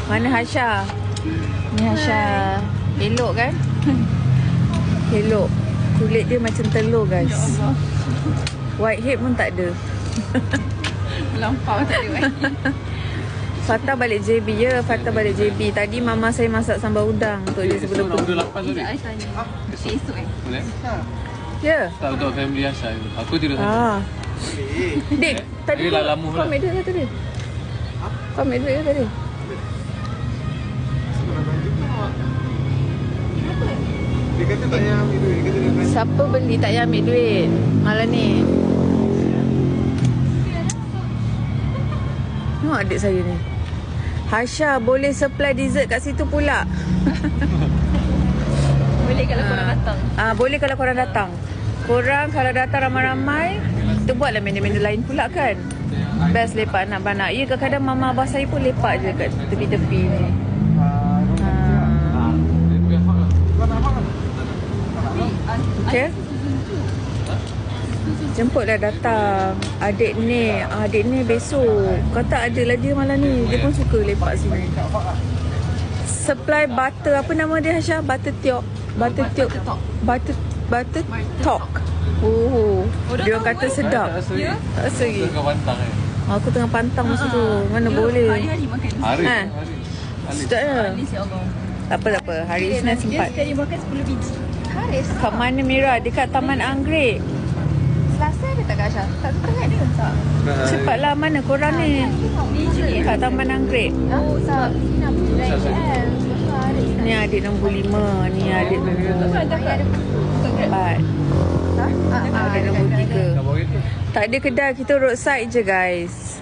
Mana Hasha? Ni Hasha. Elok kan? Elok. Kulit dia macam telur guys. Whitehead pun tak ada. Melampau tak ada whitehead. Fatah balik JB ya. Fatah balik JB. Tadi mama saya masak sambal udang untuk dia sebelum pergi. I tanya. Esok Boleh? Ya. Tak untuk family Hasha. Aku tidur sana. Dik, tadi Dia dah lama kau pula. ambil duit ke tadi? Kau ambil duit ke tadi? Dia kata tak payah ambil duit. Dia kata dia nak. Siapa beli tak payah ambil duit malam ni? Tengok adik saya ni. Hasha boleh supply dessert kat situ pula. boleh kalau korang datang. Boleh kalau korang datang. Korang kalau datang ramai-ramai, kita buatlah menu-menu lain pula kan. Best lepak anak-anak. Ya, kadang-kadang mama abah saya pun lepak je kat tepi-tepi ni. Okay. Jemputlah datang. Adik ni besok. Kata ada lah dia malam ni. Dia pun suka lepak sini. Supply butter. Apa nama dia Hasha? Butter tiok. Butter tiok. Butter talk. Oh. Dia orang kata sedap. Ya? Tak rasa lagi. Tengah pantang Aku tengah pantang masa tu. Mana boleh. Hari-hari makan. Hari. Sedap ya. Manis ya Allah. Tak apa. Hari Isnin sempat. Dia sekali makan 10 biji. Haris. Kat mana Mira? Dekat Taman Anggrek. Selasa ada tak Kak Aisyah? Tak tengah ada tak? Cepatlah mana korang ni? Ni je. Kat Taman Anggrek. Oh, tak. Sini nak pergi lain. Ni adik nombor 5. Ni adik nombor 4. Adik nombor 3. Tak bawa kereta. Tak ada kedai. Kita roadside je guys.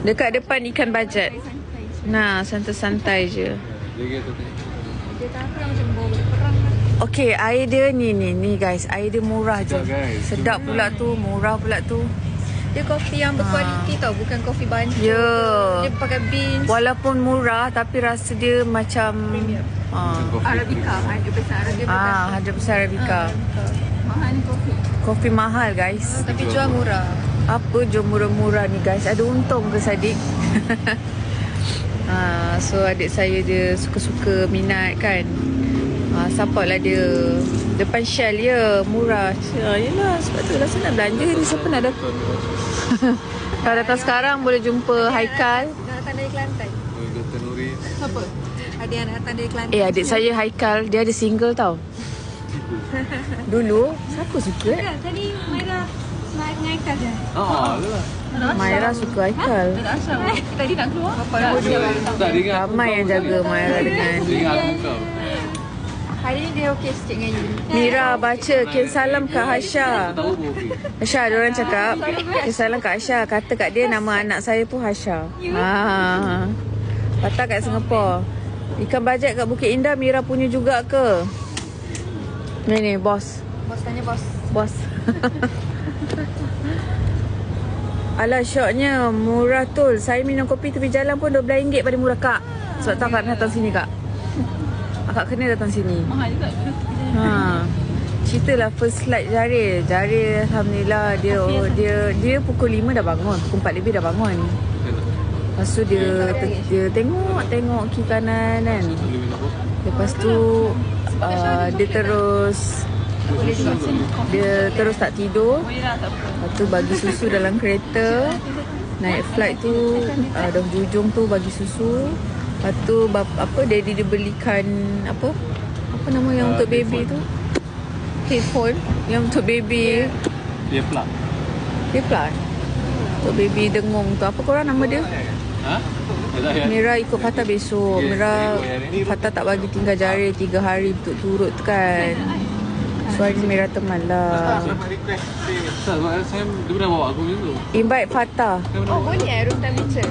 Dekat depan ikan bajet. Nah, santai-santai je. Dia kata Dia tak apa macam bawa perang. Okay, air dia ni guys. Air dia murah je. Sedap, guys. Sedap pula tu. Murah pula tu. Dia kopi yang berkualiti tau, bukan kopi bancu. Ya. Dia pakai beans. Walaupun murah tapi rasa dia macam Arabica, 100% Arabica. 100% Arabica. Mahal ni kopi. Kopi mahal guys. Tapi jual murah. Apa jual murah-murah ni guys? Ada untung ke Sadik? So adik saya dia suka-suka minat kan. Support lah dia. Depan Shell ya, murah. Yelah, sebab tu rasa nak belanja ni. Siapa nak datang? Kalau datang sekarang boleh jumpa Haikal. Nak datang dari Kelantan. Dr. Nuri. Siapa? Ada yang nak datang dari Kelantan. Adik saya Haikal, dia ada single tau. Dulu, siapa suka Tadi Maira naik dengan Aikas je. Lah. Maira suka Haikal. Tak Asyam. Tadi nak keluar. Tak, dia ingat aku Ramai yang jaga Maira dengan Dia ingat aku kau. Hari ni dia okey sikit dengan you. Mira baca kirim salam kat Hasha. Tahu pun okey. Hasha, ada orang cakap kirim salam kat Hasha. Kata kat dia nama anak saya pun Hasha. Patah kat Singapura. Ikan bajet kat Bukit Indah Mira punya juga ke? Ni bos. Bos tanya bos. Bos. Alah syoknya murah tol. Saya minum kopi tepi jalan pun RM12 pada murah kak. Sebab tak nak datang sini kak. Akak kena datang sini. Mahal juga. Ceritalah first flight Jari alhamdulillah dia pukul 5 dah bangun. Pukul 4 lebih dah bangun. Lepas tu dia tengok kiri kanan kan. Lepas tu dia terus tak tidur. Lepas tu bagi susu dalam kereta. Naik flight tu dah hujung tu bagi susu. Lepas tu daddy dia belikan apa nama yang untuk baby tu? Headphone yang untuk baby. Dia plug. Untuk baby dengung tu. Apa korang nama dia? Ha? Mira ikut Fatah besok. Mira Fatah tak bagi tinggal Jari 3 hari berturut-turut kan. So hari ni Mira teman lah. Tak, saya dia pernah bawa aku macam tu. Invite Fatah. Oh boleh room temperature.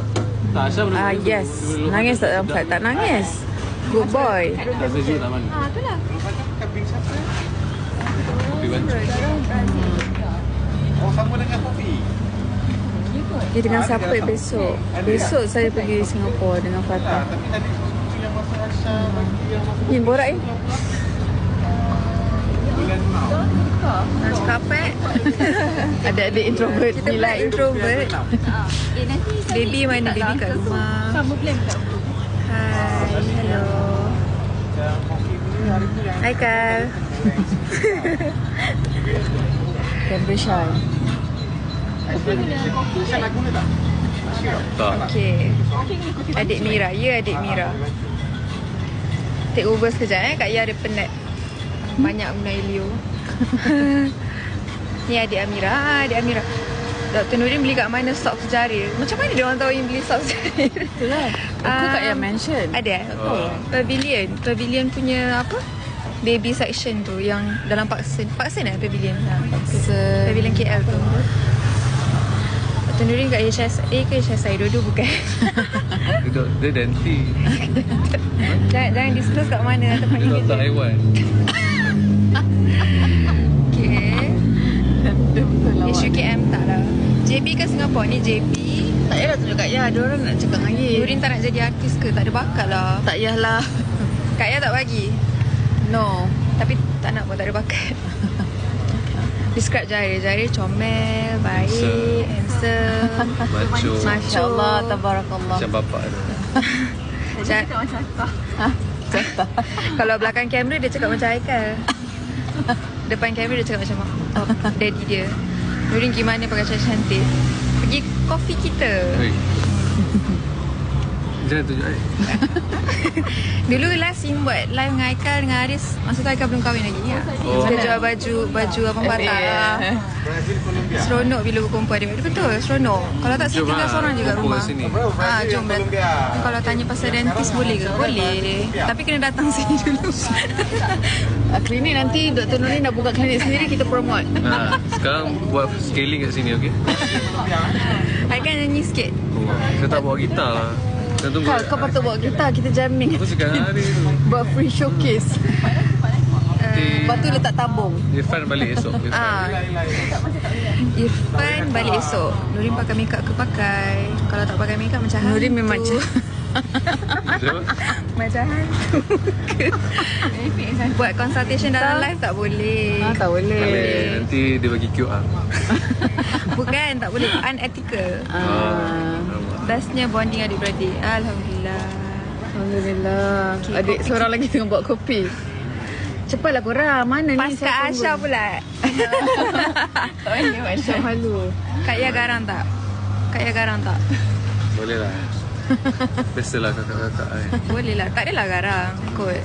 Tak, Aisyah pernah. Yes. Nangis tak dalam flight? Tak nangis. Good boy. Tak sejuk tak mana. Itulah. Kopi bancu. Oh, sama dengan kopi. Dia dengan siapa besok? Besok saya pergi Singapura dengan Fatah. Tapi tadi yang masuk Aisyah bagi yang masuk. Ni borak ni. Nak cakap apa Adik-adik introvert Kita pula introvert. Baby mana? Baby kat rumah. Hai, hello. Hai Kal. Camera shy. Tak. Okay. Adik Mira. Ya, adik Mira. Take over sekejap Kak Ya ada penat. Banyak guna Elio. Ni adik Amira. Adik Amira. Dr. Nurin beli kat mana stok sejarir? Macam mana dia orang tahu yang beli stok sejarir? Itulah. Aku kat yang mention. Ada. Oh. Pavilion punya apa? Baby section tu yang dalam Paksen. Paksen Pavilion. Pavilion KL tu. Dr. Nurin kat HSA ke HSI? Dua-dua bukan. Dia denti. Jangan disclose kat mana tempat Dia ini. doktor haiwan. Okay. HUKM tak lah. JB ke Singapura? Ni JB. Tak payahlah tunjuk Kak Ya. Ada orang nak cakap dengan Ye. Nurin tak nak jadi artis ke? Tak ada bakat lah. Tak payahlah. Kak Ya tak bagi. No. Tapi tak nak pun, tak ada bakat. Describe Jarir. Jarir comel, baik, handsome, Macho. macho. InsyaAllah. Tabarakallah. Macam bapak dia. Kalau belakang kamera dia cakap macam Haikal. Depan kamera dia cakap macam daddy dia. Nurin gimana pakai cantik-cantik? Pergi coffee kita. Hei. Jangan tunjuk air. Dulu last Sim buat live dengan Haikal dengan Aris. Masa tu Haikal belum kahwin lagi. Oh. Kita jual baju abang Batak. Brazil, Colombia. Seronok bila berkumpul dia. Betul, seronok. Kalau tak saya Jom tinggal lah, seorang juga kumpul rumah. kat sini. Jom. Colombia. Kalau tanya pasal dentist boleh ke? Boleh. Tapi kena datang sini dulu. Klinik nanti Dr. Nurin dah buka klinik sendiri, kita promote. Sekarang buat scaling kat sini, okey? Haikal nyanyi sikit. Oh, saya tak bawa gitar lah. Saya tunggu. Kau patut bawa gitar, kita jamming. Apa sekarang hari tu? Buat free showcase. Lepas tu letak tabung. Irfan balik esok. Irfan balik esok. Nurin pakai makeup ke pakai? Kalau tak pakai makeup macam hantu. Nurin memang macam macam hantu ke? Buat consultation dalam live tak boleh. tak boleh. Boleh. Nanti dia bagi QR. Bukan, tak boleh. Unethical. Bestnya bonding adik-beradik. Alhamdulillah. Alhamdulillah. Okay, Adik kopi. seorang lagi tengah buat kopi. Cepatlah korang. Mana Pas ni? Kak Asha pula. Macam halu. Kak Ya garang tak? Kak Ya garang tak? Boleh lah. Biasalah kakak-kakak kan. Boleh lah. Tak adalah garang kot.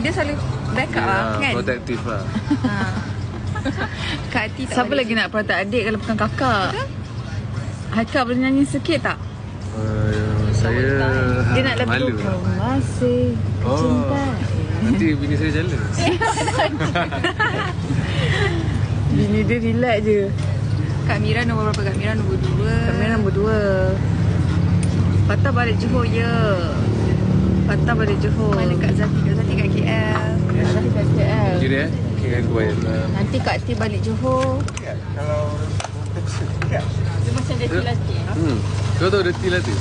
Dia selalu backup lah kan? Protektif lah. Ha. Kak Ati tak Siapa boleh. lagi nak protect adik kalau bukan kakak? Haikal boleh nyanyi sikit tak? Saya Dia nak lagu malu. Kau masih cinta. Nanti bini saya jealous. Bini dia relax je. Kak Mira nombor berapa? Kak Mira nombor 2. Kamera nombor 2. Patah balik Johor ya. Patah balik Johor. Mana Kak Zati? Kak Zati kat KL. Zati kat KL. Jadi okay, aku bayar lah. Nanti Kak Ti balik Johor. Kau tahu Dirty Latte?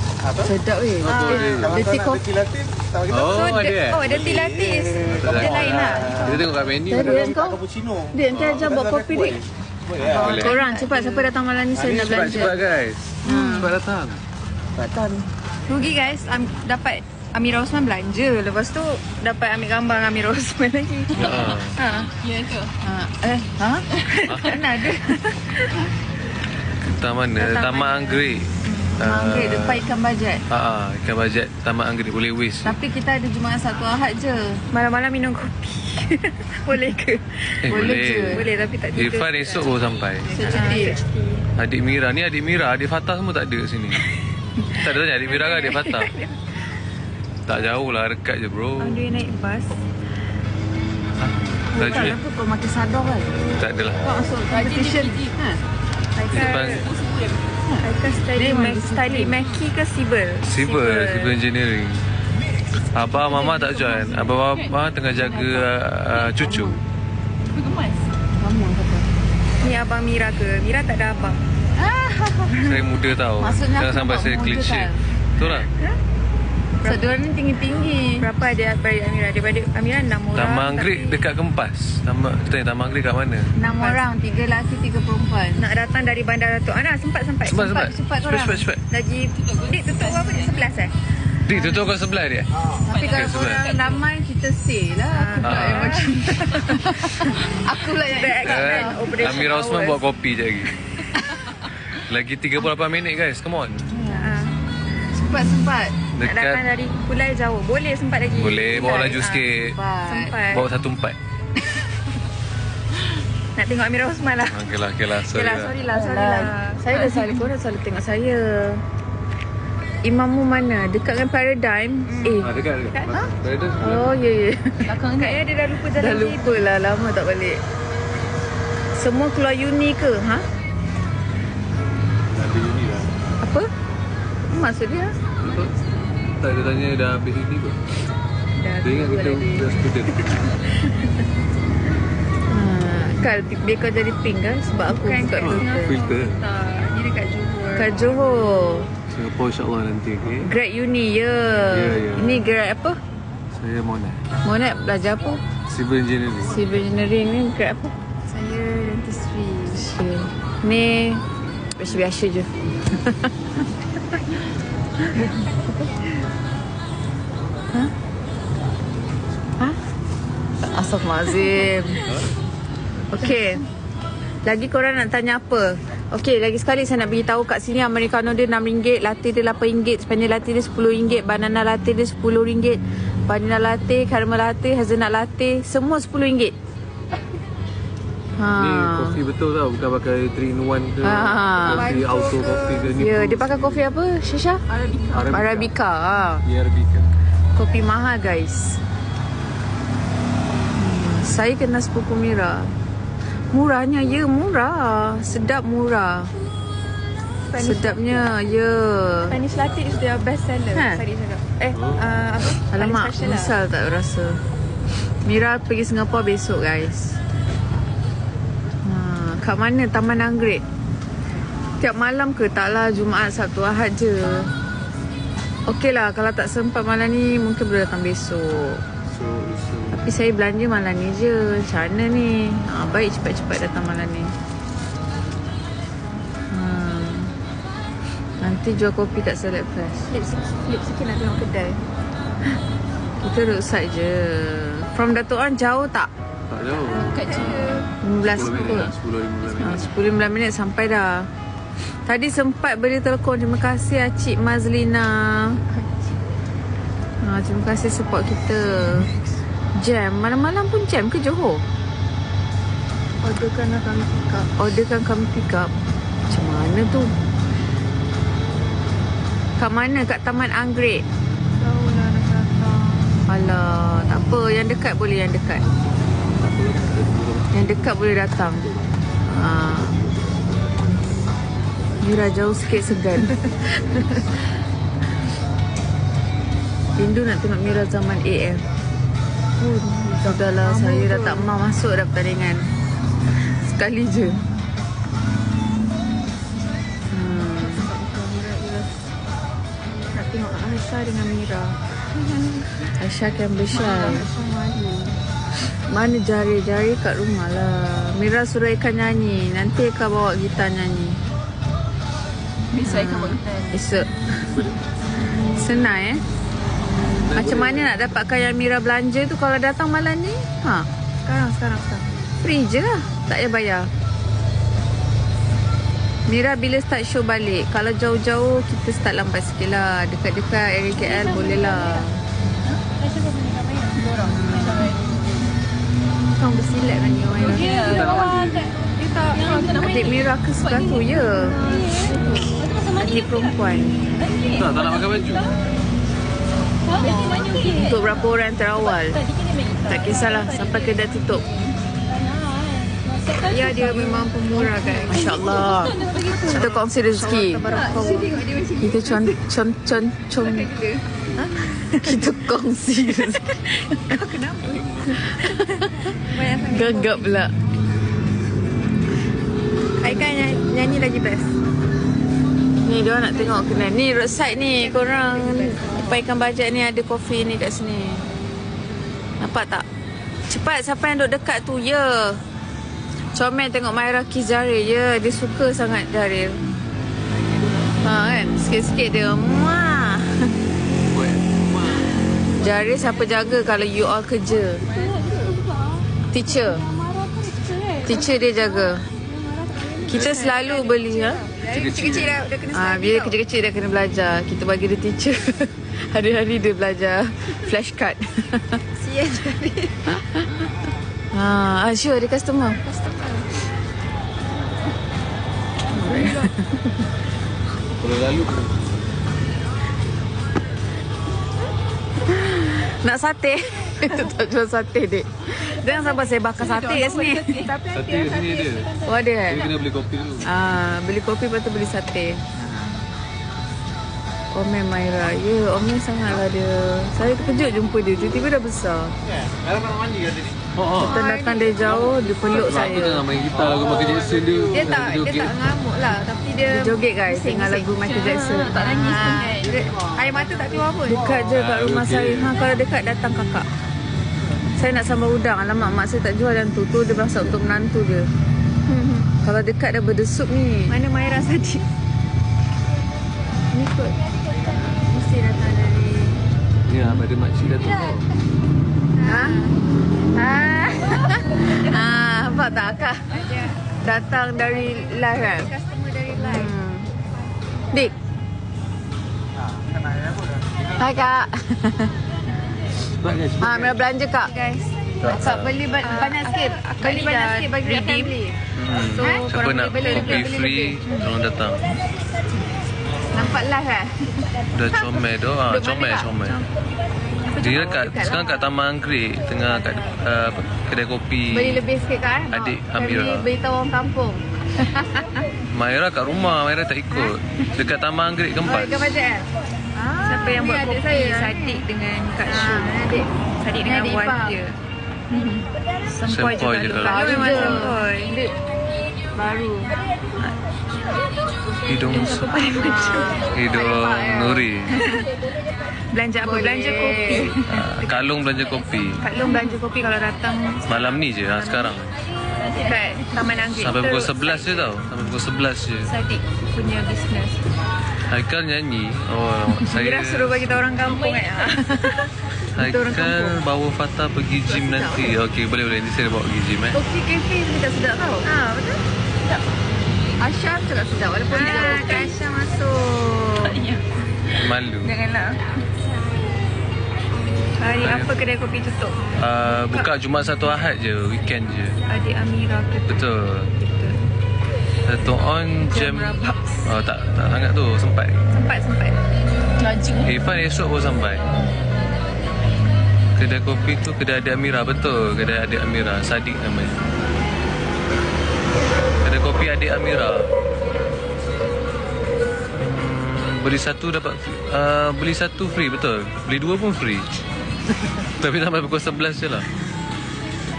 Sedap weh. Apa dia? Kalau Dirty kau nak coffee. Dirty Latte, tak bagi tahu. Oh, ada eh? Oh, ada Pilates. Dia lain lah. Kita tengok kat menu. Saya yang kau. Cappuccino. Dia nanti ajar buat kopi dia. Boleh lah. Boleh. Korang cepat siapa datang malam ni saya nak belanja. Cepat guys. Cepat datang. Cepat tan. Rugi guys, dapat Amira Osman belanja. Lepas tu dapat ambil gambar dengan Amira Osman lagi. Ha. Ya tu. Ha? Mana ada. Taman mana? Taman Anggrek. Mangkit depan ikan bajet. Ikan bajet Taman Anggrek boleh waste. Tapi kita ada Jumaat Sabtu Ahad je. Malam-malam minum kopi. Boleh ke? boleh je. Boleh tapi tak tidur. Irfan esok baru sampai. Saya cuti. Adik Mira ni adik Mira, adik Fatah semua tak ada kat sini. Tak ada tanya adik Mira ke adik Fatah? Tak jauh lah, dekat je bro. Dia naik bas. Laju je. Kenapa kau makin sadar kan? Tak adalah. Kau masuk competition. Depan Haikal study Mackie ke Sibel? Civil Engineering. Abah mama tak join. Abah bapa tengah jaga cucu. Kamu yang kata. Ni abang Mira ke? Mira tak ada abang. Saya muda tau. Maksudnya Jangan aku sampai nampak saya muda klise. kan? Betul lah. Satu orang ni tinggi-tinggi. Berapa ada daripada Amira? Daripada Amira 6 orang. Taman Anggrek dekat Kempas. Kita tanya Taman Anggrek kat mana? 6 orang, 3 lelaki, 3 perempuan. Nak datang dari Bandar Datuk. Ana sempat. Cepat. Cepat. Lagi Dik tutup apa ni 11 eh? Dik, tu kau sebelah dia? Tapi kalau sebelah. korang ramai kita stay lah. Aku pula yang macam aku pula yang extend operation Amira Osman hours. buat kopi je lagi. Lagi 38 minit guys, come on. Sempat. Nak Dekat- datang dari Kulai jauh. Boleh sempat lagi. Boleh, bawa laju sikit. Sempat. Bawa 1.4. Nak tengok Amira Osman lah. Okay lah. Sorry lah. Saya dah selalu, korang selalu tengok saya. Imammu mana? Dekat dengan Paradigm. Dekat. Ha? Ada. Oh, ya. Belakang kat dia dah lupa jalan. Dah lupa lah, lama tak balik. Semua keluar uni ke? Ha? Ada uni lah. Apa? Maksud dia? Tak, dia tanya dah habis uni ke? Dia ingat kita dah student. Kal, biar kau jadi pink kan? Sebab aku suka filter. Filter. Tak, ni dekat Johor. Kat Johor. Singapore insyaAllah nanti, okay? Grad uni, ya. Ya. Ini grad apa? Saya Monat. Mau nak belajar apa? Civil Engineering. Civil engineering ni grad apa? Saya dentistry. Ni biasa-biasa je. Ha? Astaghfirullahalazim. Okey. Lagi korang nak tanya apa? Okey, lagi sekali saya nak beritahu kat sini americano dia RM6, latte dia RM8, spaniel latte dia RM10, banana latte dia RM10, vanilla latte, caramel latte, hazelnut latte, semua RM10. Ni kopi betul tau, bukan pakai 3-in-1 ke. Kopi auto kopi ke ni. Ya, dia pakai kopi apa, Shisha? Arabica. Arabica. Kopi mahal, guys. Saya kenal sepupu Mira. Murahnya, ya murah. Sedap murah. Sedapnya, ya. Spanish latte is their best seller. Ha? Saya cakap. Apa? Alamak, Paling special lah. misal tak rasa. Mira pergi Singapura besok, guys. Kat mana? Taman Anggrek. Tiap malam ke? Taklah, Jumaat, Sabtu, Ahad je. Okey lah, kalau tak sempat malam ni, mungkin boleh datang besok. So Tapi saya belanja malam ni je. Macam mana ni? Baik cepat-cepat datang malam ni. Nanti jual kopi kat Select Plus. Flip sikit nak tengok kedai. Kita roadside je. From Datuk An jauh tak? tak jauh. Kat je. 10 15 minit lah, 10-15 minit. 10-15 minit sampai dah. Tadi sempat beri telefon. Terima kasih Acik Mazlina. Terima kasih support kita. Jam. Malam-malam pun jam ke Johor? Orderkan Kami pick up. Macam mana tu? Kat mana? Kat Taman Anggrek. Jauh lah nak datang. Alah, tak apa. Yang dekat boleh, yang dekat. Yang dekat boleh datang. Mira jauh sikit segan. Rindu nak tengok Mira zaman AF. Sudahlah, saya dah tak mahu masuk dah pertandingan. Sekali je. Nak tengok Aisyah dengan Mira. Aisyah can besar. Mana jari-jari kat rumah lah. Mira suruh Ikan nyanyi. Nanti Ikan bawa gitar nyanyi. Bisa ikan buat kita. Esok. Senang Macam mana nak dapatkan yang Mira belanja tu kalau datang malam ni? Sekarang. Free je lah. Tak payah bayar. Mira bila start show balik? Kalau jauh-jauh kita start lambat sikit lah. Dekat-dekat area KL boleh lah. Kau bersilat kan ni orang Adik Mira ke sebelah tu, ya. Adik perempuan. Tak nak pakai baju. Untuk berapa orang terawal. Tak kisahlah sampai kedai tutup. Ya, dia memang pemurah kan. Masya Allah. Kita kongsi rezeki. Kita con. Kita kongsi rezeki. Kau kenapa? Gagap pula. Aikan nyanyi lagi best. Ni dia nak tengok kedai. Ni roadside ni. Korang upaikan bajet ni ada kopi ni kat sini. Nampak tak? Cepat siapa yang duduk dekat tu. Ya. Comel tengok Myra kiss Jaril. Ya, dia suka sangat Jaril. Kan? Sikit-sikit dia. Muah. Jaril siapa jaga kalau you all kerja? Teacher. Teacher dia jaga. Kita selalu beli ha? Kecil-kecil dah kena study Bila tau. kecil-kecil dah kena belajar. Kita bagi dia teacher. Hari-hari dia belajar flashcard. Sian jadi. Sure dia customer. Kalau lalu Nak sate. Itu tak jual sate dek. Jangan sabar saya bakar sate kat sini. sate kat sini dia. Oh ada Dia kena beli kopi dulu. beli kopi lepas tu beli sate. Omel Myra. Ya, Omel sangatlah dia. Saya terkejut jumpa dia. Tiba-tiba dah besar. Kalau nak mandi kan tadi. Datang dari jauh, dia peluk Sebab aku tengah saya. main gitar lagu Michael Jackson dia. Dia tak ngamuk lah. Tapi dia Dia joget guys, dengar lagu Michael Jackson. tak nangis pun kan. Air mata tak keluar pun. Dekat je kat rumah okey. saya. Kalau dekat datang kakak. Saya nak sambal udang. Alamak, mak saya tak jual yang tu. Tu dia masak untuk menantu dia. Kalau dekat dah berdesup ni. Mana Myra Sadiq? Ni kot. Mesti datang dari... Ya, pada makcik datang tau. Nampak tak kak? Datang dari live kan? Customer dari live. Dik. Hai kak. Cepat guys. Mira belanja kak. Guys. Kak beli banyak sikit. Beli banyak sikit bagi kat family. So, Siapa korang nak boleh kopi free, tolong datang. Nampak live kan? Dah comel tu. Duduk Comel, mana, Kak? comel. Dia kat sekarang kat Taman Anggrek, tengah kat kedai kopi. Beli lebih sikit kan? Adik Family Amira. beritahu orang kampung. Myra kat rumah, Myra tak ikut. Dekat Taman Anggrek Oh, keempat. ikan bajet. Siapa yang buat adik kopi? saya. Sadiq dengan Kak Shu. Adik. Sadiq dengan adik wife ipar. dia. Sempoi Sempoi je juga. kalau. Kalau memang je. sempoi. Dia baru. Hidung Hidung Nuri. Belanja apa? Belanja kopi. Kalung belanja kopi. Kak Long belanja kopi kalau datang Malam ni je sekarang. kat Taman Anggrek. Sampai pukul Terus 11 je tau. Sampai pukul 11 je. Sadiq punya bisnes. Haikal nyanyi. Oh, Kira saya suruh bagi tahu orang kampung kan. Haikal bawa Fatah pergi gym nanti. Okey, boleh. Nanti saya bawa pergi gym Kopi kafe ni tak sedap tau. Betul? Asyaf cakap sedap walaupun dia tak Kak Aisyah masuk. Malu. Janganlah. Hari apa kedai kopi tutup? Buka Jumaat Sabtu Ahad je. Weekend je. Adik Amira ke? Betul. Betul. Satu on jam. Tak sangat tu. Sempat. Sempat. Irfan esok baru sampai. Kedai kopi tu kedai Adik Amira. Betul. Kedai Adik Amira. Sadiq namanya. Kedai kopi Adik Amira. Beli satu dapat beli satu free. Betul. Beli dua pun free. Tapi sampai pukul 11 je lah.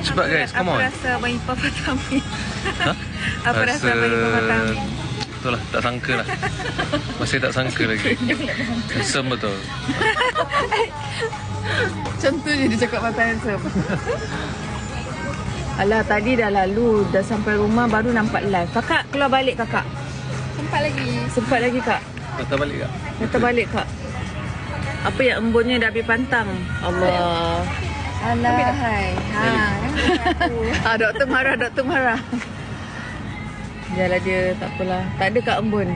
Cepat guys, come on. Apa rasa Abang Ipah Fatami? Ha? Apa rasa Abang Ipah Fatami? Betul lah, tak sangka lah. Masih tak sangka lagi. Handsome betul. Macam tu je dia cakap mata handsome. Alah, tadi dah lalu. Dah sampai rumah baru nampak live. Kakak keluar balik kakak. Sempat lagi kak. Datang balik kak? Datang balik kak. Apa yang embunnya dah habis pantang. Allah. Alah, hai. Doktor marah. Yalah dia tak apalah. Tak ada kak embun.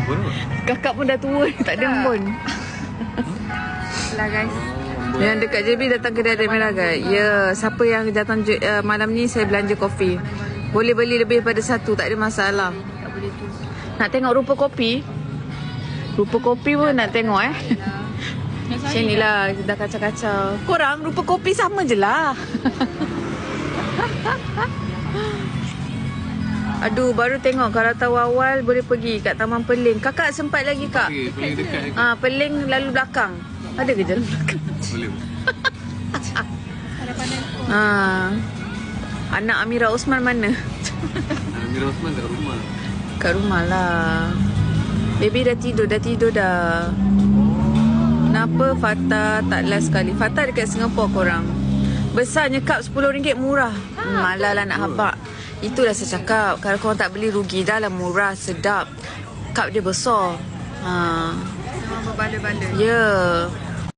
Baru? Kakak pun dah tua, tak ada embun. Lah guys. Yang dekat JB datang kedai Adik Amira guys. Ya, siapa yang datang malam ni saya belanja kopi. Boleh beli lebih daripada satu, tak ada masalah. Tak boleh tu. Nak tengok rupa kopi? Rupa kopi pun nak tengok Macam ni lah, dah kacau-kacau. Korang rupa kopi sama je lah. Aduh, baru tengok kalau tahu awal boleh pergi kat Taman Peling. Kakak sempat lagi kak? Okay, paling dekat je. Peling lalu belakang. Ada ke jalan belakang? Boleh. Anak Amira Osman mana? Amira Osman kat rumah. Kat rumah lah. Baby dah tidur dah. Kenapa Fatah tak last sekali? Fatah dekat Singapura korang. Besarnya cup RM10 murah. Malah lah nak habak. Itulah saya cakap. Kalau korang tak beli rugi dah lah, murah, sedap. Cup dia besar. Memang berbala-bala. Ya.